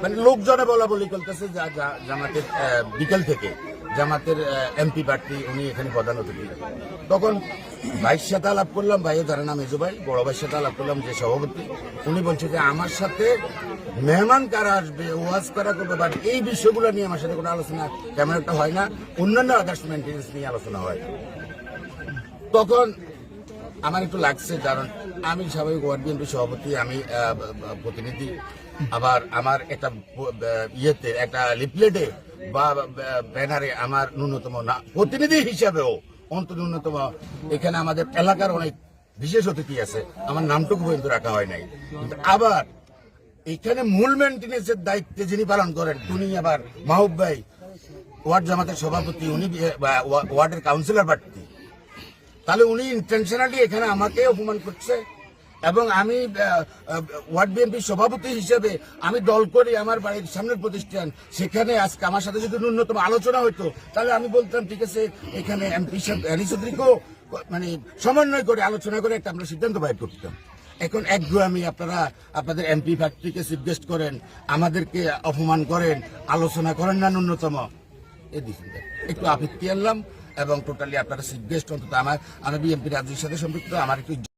মানে লোকজনে বলা বলি করতেছে জামাতের বিকেল থেকে জামাতের এমপি প্রার্থী উনি এখানে প্রধান অতিথি। তখন ভাইয়ের সাথে আলাপ করলাম, ভাইও জানে না মেজো ভাই, বড় ভাইয়ের সাথে আলাপ করলাম যে সভাপতি, উনি বলছে যে আমার সাথে মেহমান কারা আসবে, ওয়াজ কারা করবে, বাট এই বিষয়গুলো নিয়ে আমার সাথে কোনো আলোচনা তেমন একটা হয় না, অন্যান্য আদার্স মেনটেন্স নিয়ে আলোচনা হয়। তখন আমার একটু লাগছে, কারণ আমি স্বাভাবিক ওয়ার্ড বিএনপি সভাপতি, আমি প্রতিনিধি, আবার আমার একটা ইয়েতে একটা লিফলেটে বা ব্যানারে আমার ন্যূনতম না প্রতিনিধি হিসাবেও অন্তত ন্যূনতম এখানে আমাদের এলাকার অনেক বিশেষ অতিথি আছে, আমার নামটুকু পর্যন্ত রাখা হয় নাই। কিন্তু আবার এখানে মূল মেনটেন্যান্সের দায়িত্বে যিনি পালন করেন উনি আবার মাহবুব ভাই, ওয়ার্ড জামাতের সভাপতি, উনি ওয়ার্ডের কাউন্সিলর প্রার্থী। তাহলে উনি ইন্টেনশনালি এখানে আমাকে অপমান করছে, এবং আমি ওয়ার্ড বিএনপির সভাপতি হিসেবে আমি দল করি, আমার বাড়ির সামনের প্রতিষ্ঠান, সেখানে আজকে আমার সাথে যদি ন্যূনতম আলোচনা হতো তাহলে আমি বলতাম ঠিক আছে, এখানে এমপি আলী চৌধুরীকেও মানে সমন্বয় করে আলোচনা করে একটা আমরা সিদ্ধান্ত বাইর করতাম। এখন একগুয়ামি আপনারা আপনাদের এমপি প্রার্থীকে চিফ গেস্ট করেন, আমাদেরকে অপমান করেন, আলোচনা করেন না ন্যূনতম, একটু আপত্তি আনলাম। এবং টোটালি আপনারা চিফ গেস্ট, অন্তত আমি বিএনপি রাজ্যের সাথে সম্পৃক্ত, আমার একটু